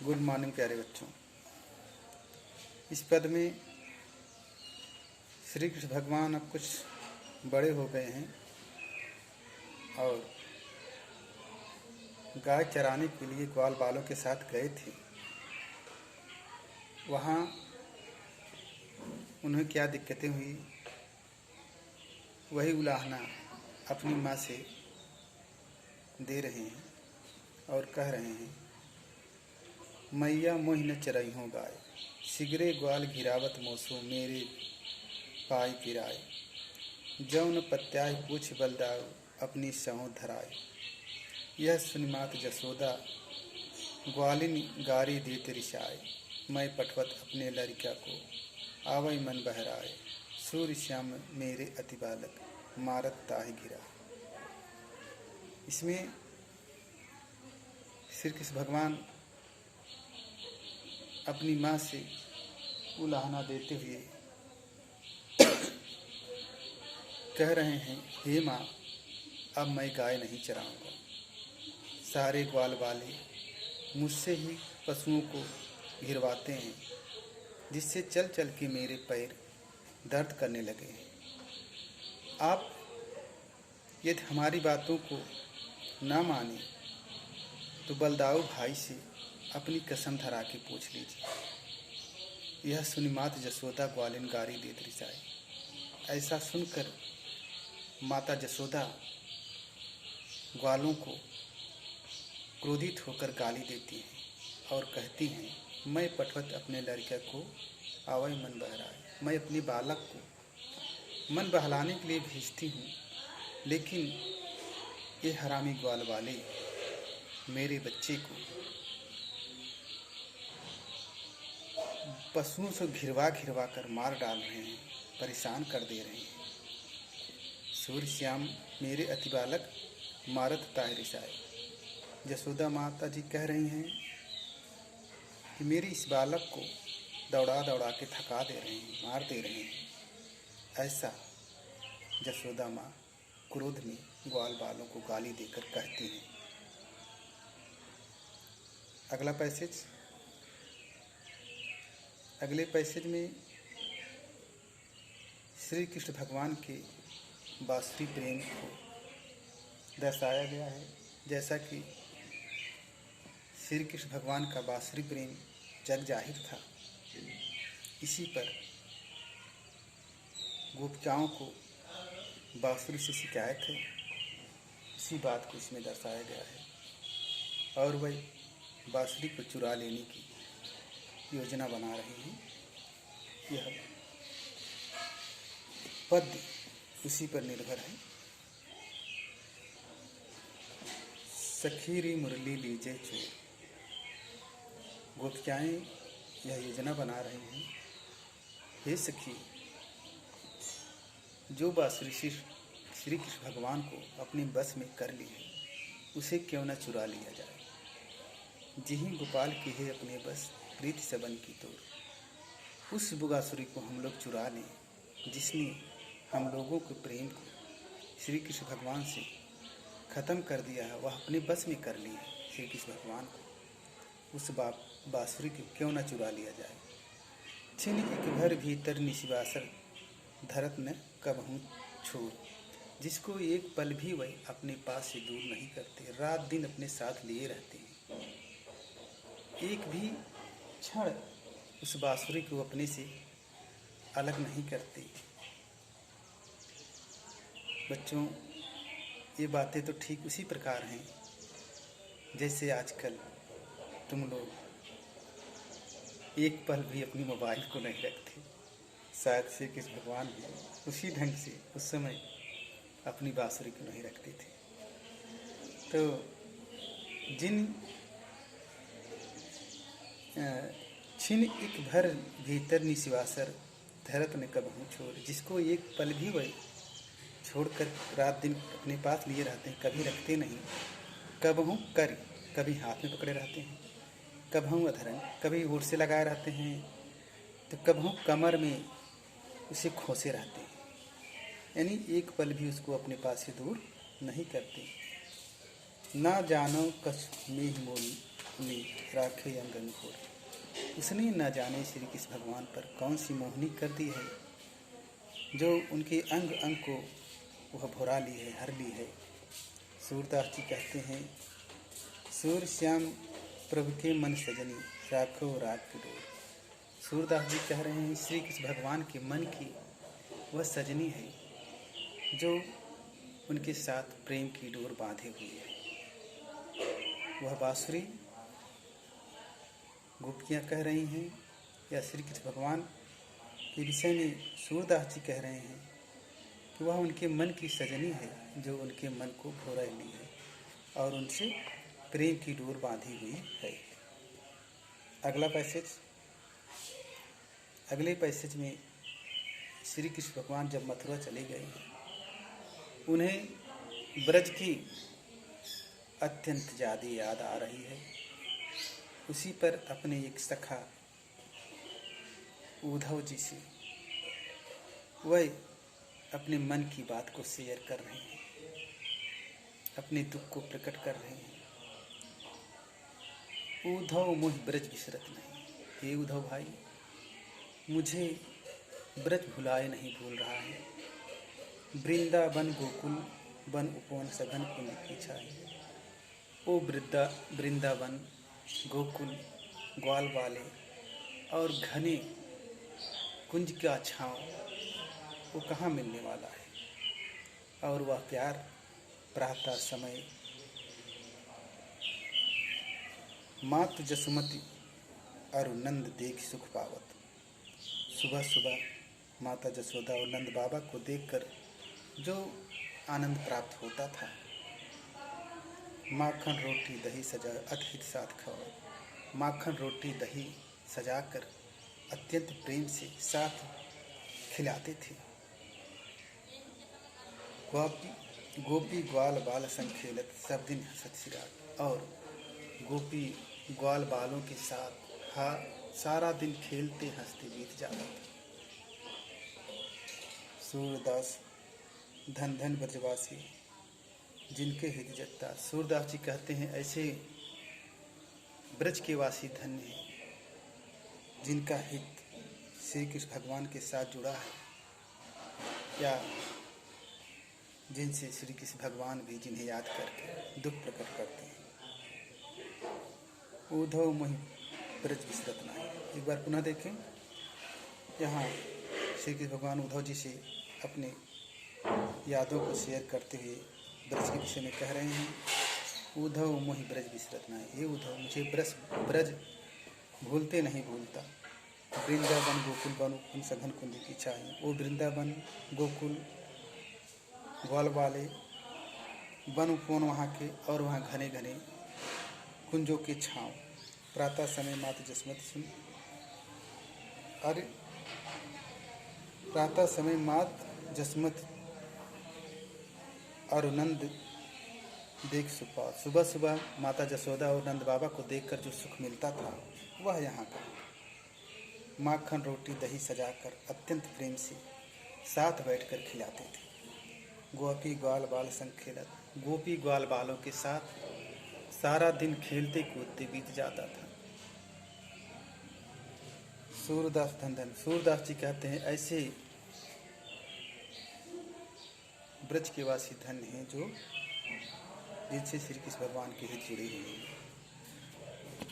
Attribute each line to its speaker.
Speaker 1: Good morning प्यारे बच्चों। इस पद में श्री कृष्ण भगवान अब कुछ बड़े हो गए हैं और गाय चराने के लिए ग्वाल बालों के साथ गए थे। वहाँ उन्हें क्या दिक्कतें हुई वही उलाहना अपनी माँ से दे रहे हैं और कह रहे हैं, मैया मोहि न चरई हो गाय, सिगरे ग्वाल घिरावत मोसो मेरे पाई पिराए, जौन पत्याय पूछ बलदाऊ अपनी सहों धराए। यह सुनिमात जसोदा ग्वालिन गारी देत रिसाए, मैं पटवत अपने लड़का को आवई मन बहराए, सूर्य श्याम मेरे अति बालक मारत ताहि गिरा। इसमें श्री कृष्ण भगवान अपनी माँ से उलाहना देते हुए कह रहे हैं, हे माँ, अब मैं गाय नहीं चराऊंगा। सारे ग्वाल वाले मुझसे ही पशुओं को घिरवाते हैं, जिससे चल चल के मेरे पैर दर्द करने लगे हैं। आप यदि हमारी बातों को ना माने तो बलदाऊ भाई से अपनी कसम धरा के पूछ लीजिए। यह सुनी मात जसोदा ग्वालिन गारी देत रिसाए। ऐसा सुनकर माता जसोदा ग्वालों को क्रोधित होकर गाली देती हैं और कहती हैं, मैं पटवत अपने लड़के को आवई मन बहराए। मैं अपने बालक को मन बहलाने के लिए भेजती हूँ, लेकिन ये हरामी ग्वाल वाले मेरे बच्चे को पशुओं से घिरवा घिरवा कर मार डाल रहे हैं, परेशान कर दे रहे हैं। सूर्य श्याम मेरे अति बालक मारत ताहि रिसाए। जसोदा माता जी कह रही हैं कि मेरे इस बालक को दौड़ा दौड़ा के थका दे रहे हैं, मार दे रहे हैं। ऐसा जसोदा माँ क्रोध में ग्वाल बालों को गाली देकर कहती हैं। अगले पैसेज में श्री कृष्ण भगवान के बांसुरी प्रेम को दर्शाया गया है। जैसा कि श्री कृष्ण भगवान का बांसुरी प्रेम जग जाहिर था, इसी पर गोपिकाओं को बांसुरी से शिकायत है। इसी बात को इसमें दर्शाया गया है और वह बांसुरी को चुरा लेने की योजना बना रहे हैं। यह पद्य उसी पर निर्भर है। सखीरी मुरली लीजे चोर। गोपिकाएं यह योजना बना रहे हैं, हे सखी, जो बांसुरी श्री कृष्ण भगवान को अपने बस में कर ली है, उसे क्यों न चुरा लिया जाए। जिही गोपाल की है अपने बस प्रीति सबन की तोर। उस बांसुरी को हम लोग चुरा लें जिसने हम लोगों के प्रेम को श्री कृष्ण भगवान से ख़त्म कर दिया है, वह अपने बस में कर ली है। श्री कृष्ण भगवान को उस बांसुरी को क्यों न चुरा लिया जाए। छिन एक भर भीतर निशिवासर धरत न कबहूँ छोड़। जिसको एक पल भी वह अपने पास से दूर नहीं करते, रात दिन अपने साथ लिए रहते हैं। एक भी क्षण उस बांसुरी को अपने से अलग नहीं करते। बच्चों, ये बातें तो ठीक उसी प्रकार हैं जैसे आजकल तुम लोग एक पल भी अपनी मोबाइल को नहीं रखते। शायद श्री कृष्ण भगवान भी उसी ढंग से उस समय अपनी बांसुरी को नहीं रखते थे। तो जिन छिन एक भर भीतर निशिवासर धरत ने कबहूँ छोड़। जिसको एक पल भी वही छोड़कर रात दिन अपने पास लिए रहते हैं, कभी रखते नहीं। कबहूँ कर, कभी हाथ में पकड़े रहते हैं, कबहूँ अधरन, कभी होठ से लगाए रहते हैं, तो कबहूँ कमर में उसे खोसे रहते हैं। यानी एक पल भी उसको अपने पास से दूर नहीं करते। ना जानो कछ मेह मोल ली राखे अंग अंकुर। उसने न जाने श्री कृष्ण भगवान पर कौन सी मोहनी कर दी है, जो उनके अंग अंग को वह भुरा ली है, हर ली है। सूरदास जी कहते हैं, सूर श्याम प्रभु के मन सजनी, राखो राग की डोर। सूरदास जी कह रहे हैं श्री कृष्ण भगवान के मन की वह सजनी है जो उनके साथ प्रेम की डोर बांधे हुई है। वह बांसुरी गोपियाँ कह रही हैं या श्री कृष्ण भगवान के विषय में सूरदास जी कह रहे हैं कि वह उनके मन की सजनी है जो उनके मन को भोरा ली है और उनसे प्रेम की डोर बांधी हुई है। अगला पैसेज, अगले पैसेज में श्री कृष्ण भगवान जब मथुरा चले गए, उन्हें ब्रज की अत्यंत ज़्यादा याद आ रही है। उसी पर अपने एक सखा उद्धव जी से वह अपने मन की बात को शेयर कर रहे हैं, अपने दुख को प्रकट कर रहे हैं। उद्धव मोहि ब्रज बिसरत नहीं, हे उद्धव भाई, मुझे ब्रज भुलाए नहीं भूल रहा है। वृंदावन गोकुल वन उपवन सघन कुंज की छाई। ओ वृंदावन गोकुल ग्वाल वाले और घने कुंज का छाँव वो कहाँ मिलने वाला है। और वह प्यार प्रातः समय मात जसुमति अरु नंद देख सुख पावत। सुबह सुबह माता जसोदा और नंद बाबा को देखकर जो आनंद प्राप्त होता था। माखन रोटी दही सजा अतिथि साथ खाओ। माखन रोटी दही सजाकर अत्यंत प्रेम से साथ खिलाते थे। गोपी ग्वाल बाल संग खेलत, सब दिन हंसत सिराग। और गोपी ग्वाल बालों के साथ सारा दिन खेलते हंसते बीत जाता था। सूरदास धन धन ब्रजवासी जिनके हित जगता। सूरदास जी कहते हैं ऐसे ब्रज के वासी धन्य हैं जिनका हित श्री कृष्ण भगवान के साथ जुड़ा है, या जिनसे श्री कृष्ण भगवान भी जिन्हें याद करके दुख प्रकट करते हैं। उद्धव मोहि ब्रज बिसरत नाही। एक बार पुनः देखें, यहाँ श्री कृष्ण भगवान उद्धव जी से अपने यादों को शेयर करते हुए ब्रज के विषय में कह रहे हैं। उद्धव मोहि ब्रज बिसरत नाही, हे उद्धव, मुझे ब्रज भूलते नहीं भूलता। वृंदावन गोकुल वन उपवन सघन कुंज की छाई। वो वृंदावन गोकुल ग्वाल वाले वन उपवन वहाँ के और वहाँ घने घने कुंजों के छाँव। प्रातः समय माता जसमति सुन, अरे प्रातः समय मात जसमति और नंद देख सुपा। सुबह सुबह माता जसोदा और नंद बाबा को देखकर जो सुख मिलता था वह यहाँ का। माखन रोटी दही सजाकर अत्यंत प्रेम से साथ बैठकर खिलाते थे। गोपी ग्वाल बाल संग खेलत, गोपी ग्वाल बालों के साथ सारा दिन खेलते कूदते बीत जाता था। सूरदास धन, सूरदास जी कहते हैं ऐसे ब्रज के वासी धन्य हैं जो जिनसे श्री कृष्ण भगवान के हित जुड़े हुए हैं।